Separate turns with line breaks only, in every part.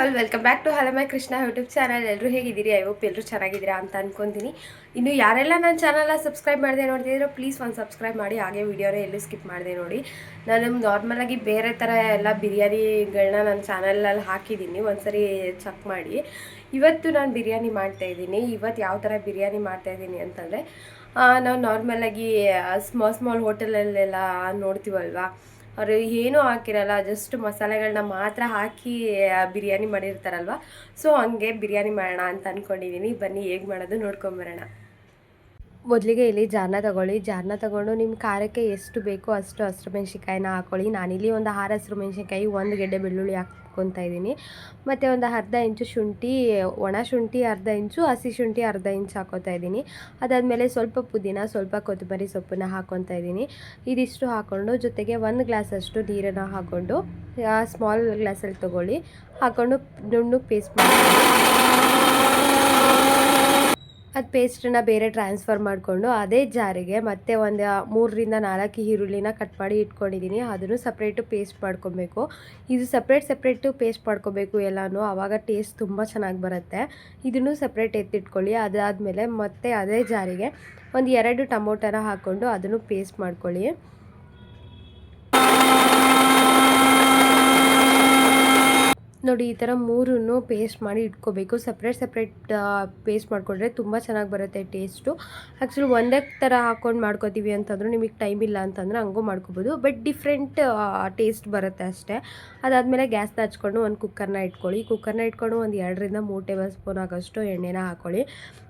All welcome back to hello my Krishna YouTube channel. ಎಲ್ಲರೂ ಹೇಗಿದ್ದೀರಿ? I hope ಎಲ್ಲರೂ ಚೆನ್ನಾಗಿದ್ದೀರಾ ಅಂತ ಅಂದ್ಕೊತೀನಿ. ಇನ್ನು ಯಾರೆಲ್ಲ ನನ್ನ ಚಾನಲ್ನ ಸಬ್ಸ್ಕ್ರೈಬ್ ಮಾಡದೆ ನೋಡ್ತಿದ್ದೀರೋ ಪ್ಲೀಸ್ ಒಂದು ಸಬ್ಸ್ಕ್ರೈಬ್ ಮಾಡಿ, ಹಾಗೆ ವೀಡಿಯೋನ ಎಲ್ಲೂ ಸ್ಕಿಪ್ ಮಾಡದೆ ನೋಡಿ. ನಾನು ನಾರ್ಮಲಾಗಿ ಬೇರೆ ಥರ ಎಲ್ಲ ಬಿರಿಯಾನಿಗಳನ್ನ ನನ್ನ ಚಾನಲಲ್ಲಿ ಹಾಕಿದ್ದೀನಿ, ಒಂದ್ಸರಿ ಚೆಕ್ ಮಾಡಿ. ಇವತ್ತು ನಾನು ಬಿರಿಯಾನಿ ಮಾಡ್ತಾಯಿದ್ದೀನಿ. ಇವತ್ತು ಯಾವ ಥರ ಬಿರಿಯಾನಿ ಮಾಡ್ತಾಯಿದ್ದೀನಿ ಅಂತಂದರೆ, ನಾವು ನಾರ್ಮಲಾಗಿ ಸ್ಮಾಲ್ ಹೋಟೆಲಲ್ಲೆಲ್ಲ ನೋಡ್ತೀವಲ್ವಾ, ಅವರು ಏನೂ ಹಾಕಿರಲ್ಲ, ಜಸ್ಟ್ ಮಸಾಲೆಗಳನ್ನ ಮಾತ್ರ ಹಾಕಿ ಬಿರಿಯಾನಿ ಮಾಡಿರ್ತಾರಲ್ವ. ಸೊ ಹಂಗೆ ಬಿರಿಯಾನಿ ಮಾಡೋಣ ಅಂತ ಅಂದ್ಕೊಂಡಿದ್ದೀನಿ. ಬನ್ನಿ ಹೇಗೆ ಮಾಡೋದು ನೋಡ್ಕೊಂಬರೋಣ. ಮೊದಲಿಗೆ ಇಲ್ಲಿ ಜಾರನ್ನ ತಗೊಂಡು ನಿಮ್ಮ ಖಾರಕ್ಕೆ ಎಷ್ಟು ಬೇಕೋ ಅಷ್ಟು ಹಸಿರು ಮೆಣಸಿನ್ಕಾಯಿನ ಹಾಕ್ಕೊಳ್ಳಿ. ನಾನಿಲ್ಲಿ ಒಂದು 6 ಹಸಿರು ಮೆಣಸಿನ್ಕಾಯಿ, 1 ಗೆಡ್ಡೆ ಬೆಳ್ಳುಳ್ಳಿ ಹಾಕ್ಕೊತಾ ಇದ್ದೀನಿ. ಮತ್ತು ಒಂದು ಅರ್ಧ ಇಂಚು ಶುಂಠಿ, ಒಣ ಶುಂಠಿ ಅರ್ಧ ಇಂಚು, ಹಸಿ ಶುಂಠಿ ಅರ್ಧ ಇಂಚು ಹಾಕ್ಕೊತಾ ಇದ್ದೀನಿ. ಅದಾದಮೇಲೆ ಸ್ವಲ್ಪ ಪುದೀನ, ಸ್ವಲ್ಪ ಕೊತ್ತಂಬರಿ ಸೊಪ್ಪನ್ನ ಹಾಕ್ಕೊತಾ ಇದ್ದೀನಿ. ಇದಿಷ್ಟು ಹಾಕ್ಕೊಂಡು ಜೊತೆಗೆ 1 ಗ್ಲಾಸಷ್ಟು ನೀರನ್ನು ಹಾಕ್ಕೊಂಡು, ಸ್ಮಾಲ್ ಗ್ಲಾಸಲ್ಲಿ ತೊಗೊಳ್ಳಿ, ಹಾಕ್ಕೊಂಡು ನುಣ್ಣಗೆ ಪೇಸ್ಟ್ ಮಾಡಿ ಅದು ಪೇಸ್ಟನ್ನು ಬೇರೆ ಟ್ರಾನ್ಸ್ಫರ್ ಮಾಡಿಕೊಂಡು ಅದೇ ಜಾರಿಗೆ ಮತ್ತೆ ಒಂದು 3ರಿಂದ 4 ಈರುಳ್ಳಿನ ಕಟ್ ಮಾಡಿ ಇಟ್ಕೊಂಡಿದ್ದೀನಿ. ಅದನ್ನು ಸಪ್ರೇಟು ಪೇಸ್ಟ್ ಮಾಡ್ಕೊಬೇಕು. ಇದು ಸಪ್ರೇಟು ಪೇಸ್ಟ್ ಮಾಡ್ಕೋಬೇಕು ಎಲ್ಲನೂ, ಆವಾಗ ಟೇಸ್ಟ್ ತುಂಬ ಚೆನ್ನಾಗಿ ಬರುತ್ತೆ. ಇದನ್ನು ಸಪ್ರೇಟ್ ಎತ್ತಿಟ್ಕೊಳ್ಳಿ. ಅದಾದಮೇಲೆ ಮತ್ತೆ ಅದೇ ಜಾರಿಗೆ ಒಂದು 2 ಟೊಮೊಟೊನ ಹಾಕ್ಕೊಂಡು ಅದನ್ನು ಪೇಸ್ಟ್ ಮಾಡ್ಕೊಳ್ಳಿ. ನೋಡಿ, ಈ ಥರ 3 ಪೇಸ್ಟ್ ಮಾಡಿ ಇಟ್ಕೋಬೇಕು. ಸಪ್ರೇಟ್ ಪೇಸ್ಟ್ ಮಾಡಿಕೊಂಡ್ರೆ ತುಂಬ ಚೆನ್ನಾಗಿ ಬರುತ್ತೆ ಟೇಸ್ಟು. ಆ್ಯಕ್ಚುಲಿ ಒಂದೇ ಥರ ಹಾಕ್ಕೊಂಡು ಮಾಡ್ಕೋತೀವಿ ಅಂತಂದ್ರೆ ನಿಮಗೆ ಟೈಮ್ ಇಲ್ಲ ಅಂತಂದರೆ ಹಂಗೂ ಮಾಡ್ಕೋಬೋದು, ಬಟ್ ಡಿಫ್ರೆಂಟ್ ಟೇಸ್ಟ್ ಬರುತ್ತೆ ಅಷ್ಟೇ. ಅದಾದಮೇಲೆ ಗ್ಯಾಸ್ನ ಹಚ್ಕೊಂಡು ಒಂದು ಕುಕ್ಕರ್ನ ಇಟ್ಕೊಳ್ಳಿ. ಒಂದು 2ರಿಂದ 3 ಟೇಬಲ್ ಸ್ಪೂನ್ ಆಗೋಷ್ಟು ಎಣ್ಣೆನ ಹಾಕ್ಕೊಳ್ಳಿ.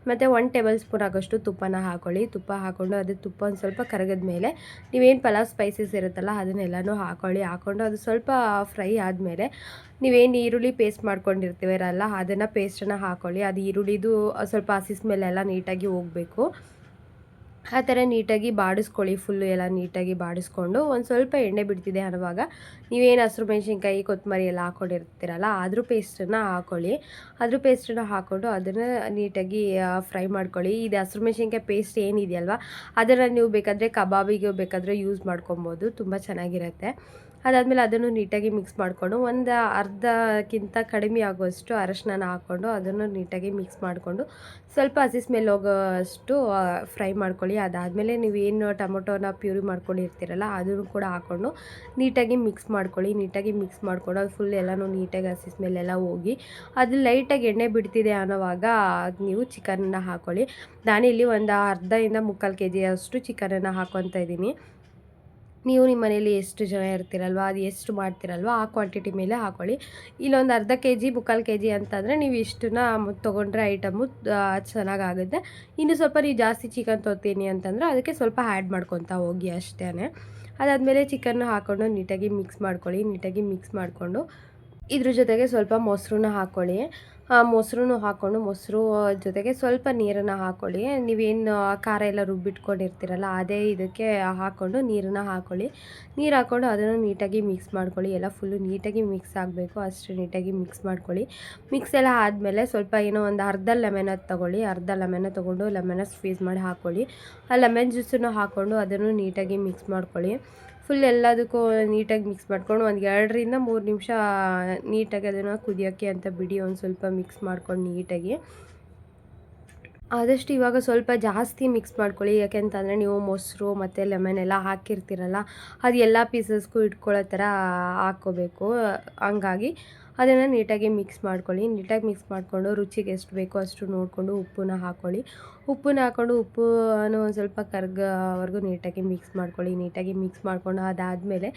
ಮತ್ತು 1 ಟೇಬಲ್ ಸ್ಪೂನ್ ಆಗೋಷ್ಟು ತುಪ್ಪನ ಹಾಕ್ಕೊಳ್ಳಿ. ತುಪ್ಪ ಹಾಕ್ಕೊಂಡು ಅದು ತುಪ್ಪ ಒಂದು ಸ್ವಲ್ಪ ಕರಗಿದ ಮೇಲೆ ನೀವೇನು ಪಲಾವ್ ಸ್ಪೈಸಸ್ ಇರುತ್ತಲ್ಲ ಅದನ್ನೆಲ್ಲನೂ ಹಾಕ್ಕೊಂಡು ಅದು ಸ್ವಲ್ಪ ಫ್ರೈ ಆದಮೇಲೆ ನೀವೇನು ಈರುಳ್ಳಿ ಪೇಸ್ಟ್ ಮಾಡ್ಕೊಂಡಿರ್ತೀವರಲ್ಲ ಅದನ್ನು ಪೇಸ್ಟನ್ನು ಹಾಕ್ಕೊಳ್ಳಿ. ಅದು ಈರುಳ್ಳಿದು ಸ್ವಲ್ಪ ಹಸಿ ಸ್ಮೆಲ್ಲೆಲ್ಲ ನೀಟಾಗಿ ಹೋಗಬೇಕು. ಆ ಥರ ನೀಟಾಗಿ ಬಾಡಿಸ್ಕೊಳ್ಳಿ. ಫುಲ್ಲು ಎಲ್ಲ ನೀಟಾಗಿ ಬಾಡಿಸ್ಕೊಂಡು ಒಂದು ಸ್ವಲ್ಪ ಎಣ್ಣೆ ಬಿಡ್ತಿದೆ ಅನ್ನುವಾಗ ನೀವೇನು ಹಸಿರು ಮೆಣಸಿನ್ಕಾಯಿ, ಕೊತ್ತಂಬರಿ ಎಲ್ಲ ಹಾಕ್ಕೊಂಡಿರ್ತೀರಲ್ಲ ಅದ್ರ ಪೇಸ್ಟನ್ನು ಹಾಕ್ಕೊಳ್ಳಿ. ಅದ್ರ ಪೇಸ್ಟನ್ನು ಹಾಕ್ಕೊಂಡು ಅದನ್ನು ನೀಟಾಗಿ ಫ್ರೈ ಮಾಡ್ಕೊಳ್ಳಿ. ಇದು ಹಸಿರು ಮೆಣಸಿನ್ಕಾಯಿ ಪೇಸ್ಟ್ ಏನಿದೆಯಲ್ವ ಅದನ್ನು ನೀವು ಬೇಕಾದರೆ ಕಬಾಬಿಗೆ ಬೇಕಾದರೆ ಯೂಸ್ ಮಾಡ್ಕೊಬೋದು, ತುಂಬ ಚೆನ್ನಾಗಿರುತ್ತೆ. ಅದಾದಮೇಲೆ ಅದನ್ನು ನೀಟಾಗಿ ಮಿಕ್ಸ್ ಮಾಡಿಕೊಂಡು ಒಂದು ಅರ್ಧಕ್ಕಿಂತ ಕಡಿಮೆ ಆಗುವಷ್ಟು ಅರಶಿನ ಹಾಕ್ಕೊಂಡು ಅದನ್ನು ನೀಟಾಗಿ ಮಿಕ್ಸ್ ಮಾಡಿಕೊಂಡು ಸ್ವಲ್ಪ ಹಸಿ ಸ್ಮೆಲ್ ಹೋಗೋಷ್ಟು ಫ್ರೈ ಮಾಡ್ಕೊಳ್ಳಿ. ಅದಾದಮೇಲೆ ನೀವೇನು ಟೊಮೊಟೊನ ಪ್ಯೂರಿ ಮಾಡ್ಕೊಂಡಿರ್ತೀರಲ್ಲ ಅದನ್ನು ಕೂಡ ಹಾಕ್ಕೊಂಡು ನೀಟಾಗಿ ಮಿಕ್ಸ್ ಮಾಡ್ಕೊಳ್ಳಿ. ನೀಟಾಗಿ ಮಿಕ್ಸ್ ಮಾಡಿಕೊಂಡು ಅದು ಫುಲ್ ಎಲ್ಲನೂ ನೀಟಾಗಿ ಹಸಿ ಸ್ಮೆಲ್ಲೆಲ್ಲ ಹೋಗಿ ಅದು ಲೈಟಾಗಿ ಎಣ್ಣೆ ಬಿಡ್ತಿದೆ ಅನ್ನೋವಾಗ ನೀವು ಚಿಕನನ್ನು ಹಾಕ್ಕೊಳ್ಳಿ. ನಾನಿಲ್ಲಿ ಒಂದು ಅರ್ಧದಿಂದ 3/4 kg ಅಷ್ಟು ಚಿಕನನ್ನು ಹಾಕ್ಕೊತಾ ಇದ್ದೀನಿ. ನೀವು ನಿಮ್ಮ ಮನೇಲಿ ಎಷ್ಟು ಜನ ಇರ್ತೀರಲ್ವ, ಅದು ಎಷ್ಟು ಮಾಡ್ತೀರಲ್ವ ಆ ಕ್ವಾಂಟಿಟಿ ಮೇಲೆ ಹಾಕ್ಕೊಳ್ಳಿ. ಇಲ್ಲೊಂದು ಅರ್ಧ kg 3/4 kg ಅಂತಂದರೆ ನೀವು ಇಷ್ಟನ್ನ ತೊಗೊಂಡ್ರೆ ಐಟಮು ಚೆನ್ನಾಗಾಗುತ್ತೆ. ಇನ್ನು ಸ್ವಲ್ಪ ನೀವು ಜಾಸ್ತಿ ಚಿಕನ್ ತೊಗೊತೀನಿ ಅಂತಂದರೆ ಅದಕ್ಕೆ ಸ್ವಲ್ಪ ಆ್ಯಡ್ ಮಾಡ್ಕೊತಾ ಹೋಗಿ ಅಷ್ಟೇ. ಅದಾದಮೇಲೆ ಚಿಕನ್ನ ಹಾಕ್ಕೊಂಡು ನೀಟಾಗಿ ಮಿಕ್ಸ್ ಮಾಡ್ಕೊಳ್ಳಿ. ನೀಟಾಗಿ ಮಿಕ್ಸ್ ಮಾಡಿಕೊಂಡು ಇದ್ರ ಜೊತೆಗೆ ಸ್ವಲ್ಪ ಮೊಸರನ್ನ ಹಾಕ್ಕೊಳ್ಳಿ. ಮೊಸರು ಹಾಕ್ಕೊಂಡು ಮೊಸರು ಜೊತೆಗೆ ಸ್ವಲ್ಪ ನೀರನ್ನು ಹಾಕ್ಕೊಳ್ಳಿ. ನೀವೇನು ಖಾರ ಎಲ್ಲ ರುಬ್ಬಿಟ್ಕೊಂಡಿರ್ತೀರಲ್ಲ ಅದೇ ಇದಕ್ಕೆ ಹಾಕ್ಕೊಂಡು ನೀರನ್ನು ಹಾಕ್ಕೊಳ್ಳಿ. ನೀರು ಹಾಕ್ಕೊಂಡು ಅದನ್ನು ನೀಟಾಗಿ ಮಿಕ್ಸ್ ಮಾಡ್ಕೊಳ್ಳಿ. ಎಲ್ಲ ಫುಲ್ಲು ನೀಟಾಗಿ ಮಿಕ್ಸ್ ಆಗಬೇಕು, ಅಷ್ಟು ನೀಟಾಗಿ ಮಿಕ್ಸ್ ಮಾಡ್ಕೊಳ್ಳಿ. ಮಿಕ್ಸ್ ಎಲ್ಲ ಆದಮೇಲೆ ಸ್ವಲ್ಪ ಏನೋ ಒಂದು ಅರ್ಧ ಲೆಮನ್ ತೊಗೊಳ್ಳಿ. ಅರ್ಧ ಲೆಮನ್ನ ತೊಗೊಂಡು ಲೆಮನ್ನ ಸ್ಕ್ವೀಸ್ ಮಾಡಿ ಹಾಕ್ಕೊಳ್ಳಿ. ಆ ಲೆಮನ್ ಜ್ಯೂಸನ್ನು ಹಾಕ್ಕೊಂಡು ಅದನ್ನು ನೀಟಾಗಿ ಮಿಕ್ಸ್ ಮಾಡ್ಕೊಳ್ಳಿ. ಫುಲ್ ಎಲ್ಲದಕ್ಕೂ ನೀಟಾಗಿ ಮಿಕ್ಸ್ ಮಾಡ್ಕೊಂಡು ಒಂದು 2ರಿಂದ 3 ನಿಮಿಷ ನೀಟಾಗಿ ಅದನ್ನು ಕುದಿಯೋಕ್ಕೆ ಅಂತ ಬಿಡಿ. ಒಂದು ಸ್ವಲ್ಪ ಮಿಕ್ಸ್ ಮಾಡ್ಕೊಂಡು ನೀಟಾಗಿ ಆದಷ್ಟು ಇವಾಗ ಸ್ವಲ್ಪ ಜಾಸ್ತಿ ಮಿಕ್ಸ್ ಮಾಡ್ಕೊಳ್ಳಿ. ಯಾಕೆಂತಂದರೆ ನೀವು ಮೊಸರು ಮತ್ತು ಲೆಮನ್ ಎಲ್ಲ ಹಾಕಿರ್ತೀರಲ್ಲ ಅದು ಎಲ್ಲ ಪೀಸಸ್ಗೂ ಇಟ್ಕೊಳ್ಳೋ ಥರ ಹಾಕ್ಕೋಬೇಕು. ಹಂಗಾಗಿ ಅದನ್ನು ನೀಟಾಗಿ ಮಿಕ್ಸ್ ಮಾಡ್ಕೊಳ್ಳಿ. ನೀಟಾಗಿ ಮಿಕ್ಸ್ ಮಾಡಿಕೊಂಡು ರುಚಿಗೆ ಎಷ್ಟು ಬೇಕೋ ಅಷ್ಟು ನೋಡಿಕೊಂಡು ಉಪ್ಪನ್ನ ಹಾಕ್ಕೊಳ್ಳಿ. ಉಪ್ಪನ್ನ ಹಾಕ್ಕೊಂಡು ಉಪ್ಪನ್ನು ಒಂದು ಸ್ವಲ್ಪ ಕರ್ಗೋವರೆಗೂ ನೀಟಾಗಿ ಮಿಕ್ಸ್ ಮಾಡ್ಕೊಳ್ಳಿ. ನೀಟಾಗಿ ಮಿಕ್ಸ್ ಮಾಡಿಕೊಂಡು ಅದಾದಮೇಲೆ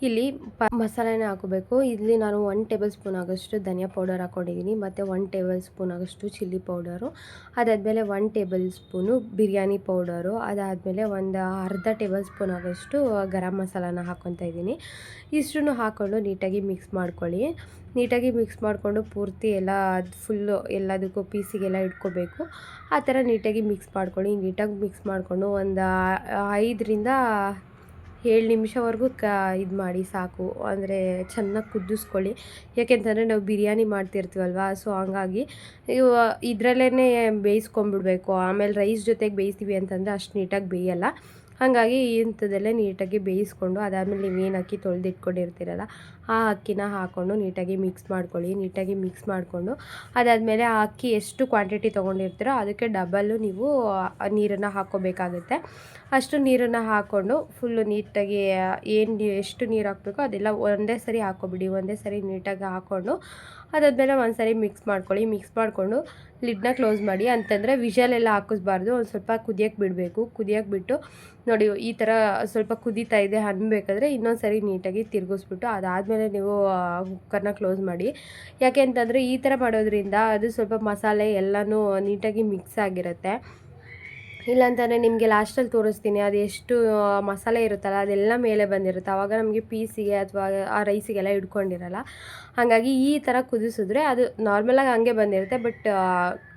ಇಲ್ಲಿ ಮಸಾಲೆನ ಹಾಕೋಬೇಕು. ಇಲ್ಲಿ ನಾನು 1 ಟೇಬಲ್ ಸ್ಪೂನ್ ಆಗೋಷ್ಟು ಧನಿಯಾ ಪೌಡರ್ ಹಾಕ್ಕೊಂಡಿದ್ದೀನಿ ಮತ್ತು 1 ಟೇಬಲ್ ಸ್ಪೂನ್ ಆಗೋಷ್ಟು ಚಿಲ್ಲಿ ಪೌಡರು. ಅದಾದಮೇಲೆ 1 ಟೇಬಲ್ ಸ್ಪೂನು ಬಿರಿಯಾನಿ ಪೌಡರು. ಅದಾದಮೇಲೆ ಒಂದು ಅರ್ಧ ಟೇಬಲ್ ಸ್ಪೂನ್ ಆಗೋಷ್ಟು ಗರಂ ಮಸಾಲಾನ ಹಾಕ್ಕೊತಾ ಇದ್ದೀನಿ. ಇಷ್ಟನ್ನು ಹಾಕ್ಕೊಂಡು ನೀಟಾಗಿ ಮಿಕ್ಸ್ ಮಾಡ್ಕೊಳ್ಳಿ. ನೀಟಾಗಿ ಮಿಕ್ಸ್ ಮಾಡಿಕೊಂಡು ಪೂರ್ತಿ ಎಲ್ಲ ಫುಲ್ಲು ಎಲ್ಲದಕ್ಕೂ ಪೀಸಿಗೆಲ್ಲ ಇಟ್ಕೋಬೇಕು. ಆ ಥರ ನೀಟಾಗಿ ಮಿಕ್ಸ್ ಮಾಡ್ಕೊಳ್ಳಿ. ನೀಟಾಗಿ ಮಿಕ್ಸ್ ಮಾಡಿಕೊಂಡು ಒಂದು 5ರಿಂದ 7 ನಿಮಿಷವರೆಗೂ ಇದು ಮಾಡಿ ಸಾಕು. ಅಂದರೆ ಚೆನ್ನಾಗಿ ಕುದಿಸ್ಕೊಳ್ಳಿ. ಯಾಕೆಂತಂದರೆ ನಾವು ಬಿರಿಯಾನಿ ಮಾಡ್ತಿರ್ತೀವಲ್ವ, ಸೊ ಹಂಗಾಗಿ ಇವು ಇದರಲ್ಲೇ ಬೇಯಿಸ್ಕೊಂಬಿಡ್ಬೇಕು. ಆಮೇಲೆ ರೈಸ್ ಜೊತೆಗೆ ಬೇಯಿಸ್ತೀವಿ ಅಂತಂದರೆ ಅಷ್ಟು ನೀಟಾಗಿ ಬೇಯಲ್ಲ. ಹಾಗಾಗಿ ಇಂಥದ್ದೆಲ್ಲ ನೀಟಾಗಿ ಬೇಯಿಸ್ಕೊಂಡು ಅದಾದಮೇಲೆ ನೀವೇನು ಅಕ್ಕಿ ತೊಳೆದಿಟ್ಕೊಂಡಿರ್ತೀರಲ್ಲ ಆ ಅಕ್ಕಿನ ಹಾಕ್ಕೊಂಡು ನೀಟಾಗಿ ಮಿಕ್ಸ್ ಮಾಡ್ಕೊಳ್ಳಿ. ನೀಟಾಗಿ ಮಿಕ್ಸ್ ಮಾಡಿಕೊಂಡು ಅದಾದಮೇಲೆ ಆ ಅಕ್ಕಿ ಎಷ್ಟು ಕ್ವಾಂಟಿಟಿ ತೊಗೊಂಡಿರ್ತೀರೋ ಅದಕ್ಕೆ ಡಬಲ್ಲು ನೀವು ನೀರನ್ನು ಹಾಕ್ಕೋಬೇಕಾಗುತ್ತೆ. ಅಷ್ಟು ನೀರನ್ನು ಹಾಕ್ಕೊಂಡು ಫುಲ್ಲು ನೀಟಾಗಿ ಎಷ್ಟು ನೀರು ಹಾಕಬೇಕೋ ಅದೆಲ್ಲ ಒಂದೇ ಸರಿ ಹಾಕ್ಕೊಬಿಡಿ. ಒಂದೇ ಸರಿ ನೀಟಾಗಿ ಹಾಕ್ಕೊಂಡು ಅದಾದಮೇಲೆ ಒಂದು ಸರಿ ಮಿಕ್ಸ್ ಮಾಡ್ಕೊಳ್ಳಿ. ಮಿಕ್ಸ್ ಮಾಡಿಕೊಂಡು ಲಿಡ್ನ ಕ್ಲೋಸ್ ಮಾಡಿ. ಅಂತಂದರೆ ವಿಷಲೆಲ್ಲ ಹಾಕಿಸ್ಬಾರ್ದು. ಒಂದು ಸ್ವಲ್ಪ ಕುದಿಯೋಕ್ಕೆ ಬಿಡಬೇಕು. ಕುದಿಯೋಕ್ಕೆ ಬಿಟ್ಟು ನೋಡಿ ಈ ಥರ ಸ್ವಲ್ಪ ಕುದೀತಾ ಇದೆ ಅನ್ನಬೇಕಾದ್ರೆ ಇನ್ನೊಂದು ಸರಿ ನೀಟಾಗಿ ತಿರುಗಿಸ್ಬಿಟ್ಟು ಅದಾದಮೇಲೆ ನೀವು ಕುಕ್ಕರ್ನ ಕ್ಲೋಸ್ ಮಾಡಿ. ಯಾಕೆ ಅಂತಂದರೆ ಈ ಥರ ಮಾಡೋದ್ರಿಂದ ಅದು ಸ್ವಲ್ಪ ಮಸಾಲೆ ಎಲ್ಲನೂ ನೀಟಾಗಿ ಮಿಕ್ಸ್ ಆಗಿರುತ್ತೆ. ಇಲ್ಲಾಂತಂದರೆ ನಿಮಗೆ ಲಾಸ್ಟಲ್ಲಿ ತೋರಿಸ್ತೀನಿ ಅದು ಎಷ್ಟು ಮಸಾಲೆ ಇರುತ್ತಲ್ಲ ಅದೆಲ್ಲ ಮೇಲೆ ಬಂದಿರುತ್ತೆ. ಆವಾಗ ನಮಗೆ ಪೀಸಿಗೆ ಅಥವಾ ಆ ರೈಸಿಗೆಲ್ಲ ಹಿಡ್ಕೊಂಡಿರಲ್ಲ. ಹಾಗಾಗಿ ಈ ಥರ ಕುದಿಸಿದ್ರೆ ಅದು ನಾರ್ಮಲಾಗಿ ಹಂಗೆ ಬಂದಿರುತ್ತೆ, ಬಟ್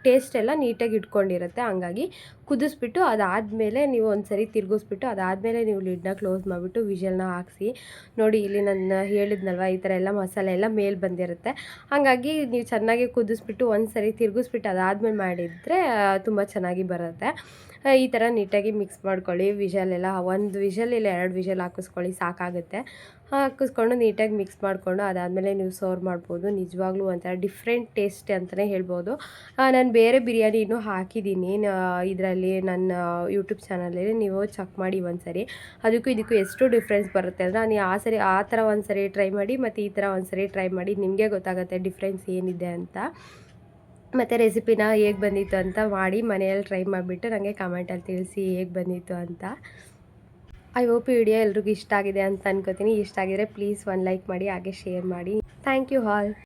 ಟೇಸ್ಟ್ ಎಲ್ಲ ನೀಟಾಗಿ ಇಟ್ಕೊಂಡಿರುತ್ತೆ. ಹಂಗಾಗಿ ಕುದಿಸ್ಬಿಟ್ಟು ಅದಾದಮೇಲೆ ನೀವು ಒಂದು ಸರಿ ತಿರುಗಿಸ್ಬಿಟ್ಟು ಅದಾದಮೇಲೆ ನೀವು ಲಿಡ್ನ ಕ್ಲೋಸ್ ಮಾಡಿಬಿಟ್ಟು ವಿಷಲ್ನ ಹಾಕಿಸಿ. ನೋಡಿ ಇಲ್ಲಿ ನಾನು ಹೇಳಿದ್ನಲ್ವ ಈ ಥರ ಎಲ್ಲ ಮಸಾಲೆ ಎಲ್ಲ ಮೇಲೆ ಬಂದಿರುತ್ತೆ. ಹಾಗಾಗಿ ನೀವು ಚೆನ್ನಾಗಿ ಕುದಿಸ್ಬಿಟ್ಟು ಒಂದು ಸರಿ ತಿರುಗಿಸ್ಬಿಟ್ಟು ಅದಾದಮೇಲೆ ಮಾಡಿದರೆ ತುಂಬ ಚೆನ್ನಾಗಿ ಬರುತ್ತೆ. ಈ ಥರ ನೀಟಾಗಿ ಮಿಕ್ಸ್ ಮಾಡ್ಕೊಳ್ಳಿ. ವಿಷಲೆಲ್ಲ 1 ವಿಷಲ್ ಇಲ್ಲ 2 ವಿಷಲ್ ಹಾಕಿಸ್ಕೊಳ್ಳಿ, ಸಾಕಾಗುತ್ತೆ. ಹಾಕಿಸ್ಕೊಂಡು ನೀಟಾಗಿ ಮಿಕ್ಸ್ ಮಾಡಿಕೊಂಡು ಅದಾದಮೇಲೆ ನೀವು ಸರ್ವ್ ಮಾಡ್ಬೋದು. ನಿಜವಾಗ್ಲೂ ಒಂಥರ ಡಿಫ್ರೆಂಟ್ ಟೇಸ್ಟ್ ಅಂತಲೇ ಹೇಳ್ಬೋದು. ನಾನು ಬೇರೆ ಬಿರಿಯಾನಿ ಇನ್ನೂ ಹಾಕಿದ್ದೀನಿ ಇದರಲ್ಲಿ ನನ್ನ ಯೂಟ್ಯೂಬ್ ಚಾನಲಲ್ಲಿ, ನೀವು ಚೆಕ್ ಮಾಡಿ ಒಂದು ಸರಿ. ಅದಕ್ಕೂ ಇದಕ್ಕೂ ಎಷ್ಟು ಡಿಫ್ರೆನ್ಸ್ ಬರುತ್ತೆ ಅಂದರೆ ನೀವು ಆ ಥರ ಒಂದು ಸರಿ ಟ್ರೈ ಮಾಡಿ ಮತ್ತು ಈ ಥರ ಒಂದು ಸರಿ ಟ್ರೈ ಮಾಡಿ. ನಿಮಗೆ ಗೊತ್ತಾಗುತ್ತೆ ಡಿಫ್ರೆನ್ಸ್ ಏನಿದೆ ಅಂತ. ಮತ್ತು ರೆಸಿಪಿನ ಹೇಗೆ ಬಂದಿತ್ತು ಅಂತ ಮಾಡಿ ಮನೆಯಲ್ಲಿ ಟ್ರೈ ಮಾಡಿಬಿಟ್ಟು ನನಗೆ ಕಮೆಂಟಲ್ಲಿ ತಿಳಿಸಿ ಹೇಗೆ ಬಂದಿತ್ತು ಅಂತ. ಐ ಹೋಪ್ ಈ ವಿಡಿಯೋ ಎಲ್ರಿಗೂ ಇಷ್ಟ ಆಗಿದೆ ಅಂತ ಅನ್ಕೋತೀನಿ. ಇಷ್ಟ ಆಗಿದರೆ ಪ್ಲೀಸ್ ಒಂದು ಲೈಕ್ ಮಾಡಿ, ಹಾಗೆ ಶೇರ್ ಮಾಡಿ. Thank you all.